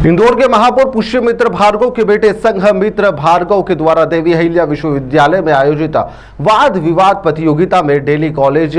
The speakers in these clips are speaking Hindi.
इंदौर के महापौर पुष्यमित्र भार्गव के बेटे संघमित्र भार्गव के द्वारा देवी अहिल्या विश्वविद्यालय में आयोजित वाद विवाद प्रतियोगिता में डेली कॉलेज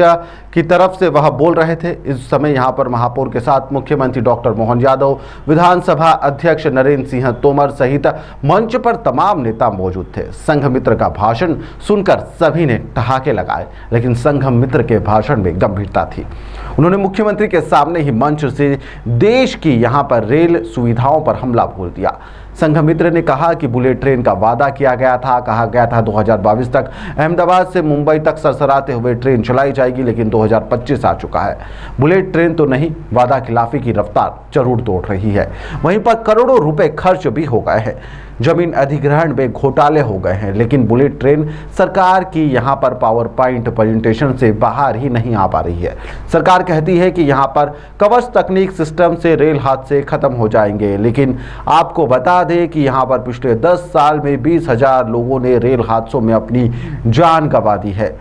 की तरफ से वह बोल रहे थे। इस समय यहां पर महापौर के साथ मुख्यमंत्री डॉक्टर मोहन यादव, विधानसभा अध्यक्ष नरेंद्र सिंह तोमर सहित मंच पर तमाम नेता मौजूद थे। संघमित्र का भाषण सुनकर सभी ने ठहाके लगाए, लेकिन संघमित्र के भाषण में गंभीरता थी। उन्होंने मुख्यमंत्री के सामने ही मंच से देश की यहां पर रेल सुविधाओं पर हमला बोल दिया। संघमित्र ने कहा कि बुलेट ट्रेन का वादा किया गया था, कहा गया था 2022 तक अहमदाबाद से मुंबई तक सरसराते हुए ट्रेन चलाई जाएगी, लेकिन 2025 आ चुका है। बुलेट ट्रेन तो नहीं, वादा खिलाफी की रफ्तार जरूर दौड़ रही है। वहीं पर करोड़ों रुपए खर्च भी हो गए हैं, जमीन अधिग्रहण में घोटाले हो गए हैं, लेकिन बुलेट ट्रेन सरकार की यहां पर पावर पॉइंट प्रेजेंटेशन से बाहर ही नहीं आ पा रही है। सरकार कहती है कि यहां पर कवच तकनीक सिस्टम से रेल हादसे खत्म हो जाएंगे, लेकिन आपको बता दें कि यहां पर पिछले 10 साल में 20,000 लोगों ने रेल हादसों में अपनी जान गंवा दी है।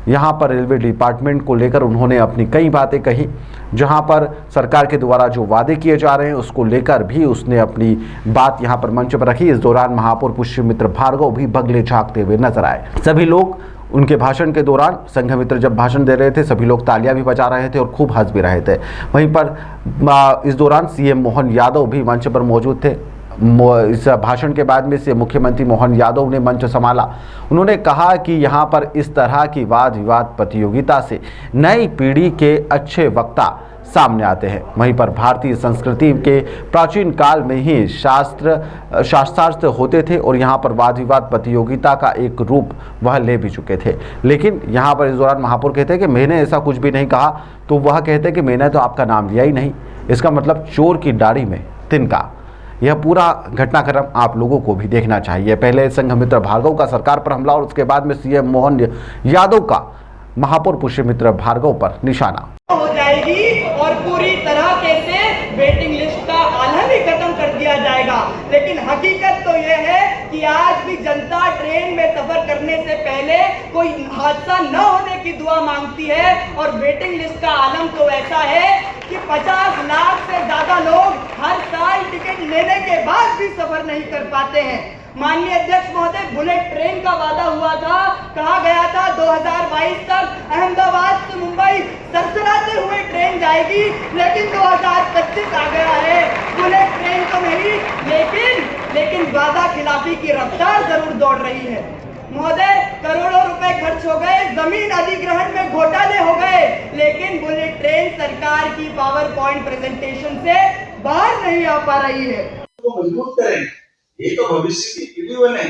यहाँ पर रेलवे डिपार्टमेंट को लेकर उन्होंने अपनी कई बातें कही, जहाँ पर सरकार के द्वारा जो वादे किए जा रहे हैं उसको लेकर भी उसने अपनी बात यहाँ पर मंच पर रखी। इस दौरान महापौर पुष्यमित्र भार्गव भी बगले झांकते हुए नजर आए। सभी लोग उनके भाषण के दौरान, संघमित्र जब भाषण दे रहे थे, सभी लोग तालियां भी बजा रहे थे और खूब हंस भी रहे थे। वहीं पर इस दौरान सीएम मोहन यादव भी मंच पर मौजूद थे। इस भाषण के बाद में से मुख्यमंत्री मोहन यादव ने मंच संभाला। उन्होंने कहा कि यहाँ पर इस तरह की वाद विवाद प्रतियोगिता से नई पीढ़ी के अच्छे वक्ता सामने आते हैं। वहीं पर भारतीय संस्कृति के प्राचीन काल में ही शास्त्रार्थ होते थे और यहाँ पर वाद विवाद प्रतियोगिता का एक रूप वह ले भी चुके थे। लेकिन यहाँ पर इस दौरान महापौर कहते हैं कि मैंने ऐसा कुछ भी नहीं कहा, तो वह कहते हैं कि मैंने तो आपका नाम लिया ही नहीं। इसका मतलब चोर की दाढ़ी में तिनका। यह पूरा घटनाक्रम आप लोगों को भी देखना चाहिए। पहले संघमित्र भार्गव का सरकार पर हमला और उसके बाद में सीएम मोहन यादव का महापौर पुष्यमित्र भार्गव पर निशाना हो जाएगी और पूरी तरह से वेटिंग लिस्ट का आलम ही खत्म कर दिया जाएगा। लेकिन हकीकत तो यह है कि आज भी जनता ट्रेन में सफर करने से पहले कोई हादसा न होने की दुआ मांगती है, और वेटिंग लिस्ट का आलम तो ऐसा है कि 50 लाख से ज्यादा लोग हर साल टिकट लेने के बाद भी सफर नहीं कर पाते हैं। माननीय अध्यक्ष महोदय, बुलेट ट्रेन का वादा हुआ था, कहा गया था 2022 तक अहमदाबाद से मुंबई सरसराते हुए ट्रेन जाएगी, लेकिन 2025 आ गया है। बुलेट ट्रेन तो नहीं, लेकिन वादा खिलाफी की रफ्तार जरूर दौड़ रही है। महोदय, करोड़ों रुपए खर्च हो गए, जमीन अधिग्रहण में घोटाले हो गए, लेकिन बुलेट ट्रेन सरकार की पावर पॉइंट प्रेजेंटेशन से बाहर नहीं आ पा रही है। तो मजबूत करें, ये तो भविष्य की पीढ़ी बने।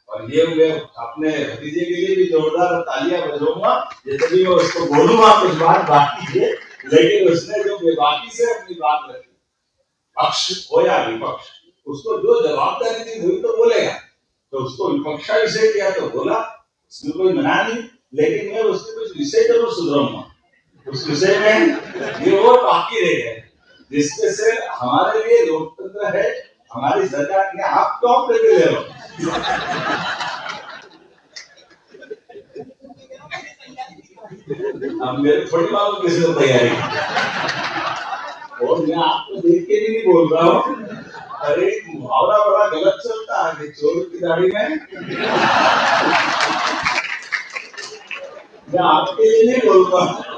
और ये मैं अपने भतीजे के लिए भी जोरदार तालियां बजाऊंगा, जैसे भी मैं उसको बोलूंगा कुछ बात बाकी है, लेकिन उसने जो बेबाकी से अपनी बात रखी, पक्ष हो या विपक्ष, उसको जो जवाबदारी थी वही तो बोलेगा। तो उसको विपक्षा विषय किया तो बोला, उसमें कोई मना नहीं, लेकिन मैं उसके कुछ विषय जरूर सुधरूंगा। उस विषय में ये और बाकी रह गए, जिसके से हमारे लिए लोकतंत्र है, हमारी सरकार ने आप टॉप पे ले लो। अब मेरे थोड़ी मालूम किसी तैयारी, और मैं आपको देख के भी नहीं बोल रहा हूँ। अरे मुहावरा बड़ा गलत चलता है, चोर की दाढ़ी में। मैं आपके लिए नहीं बोल रहा हूँ।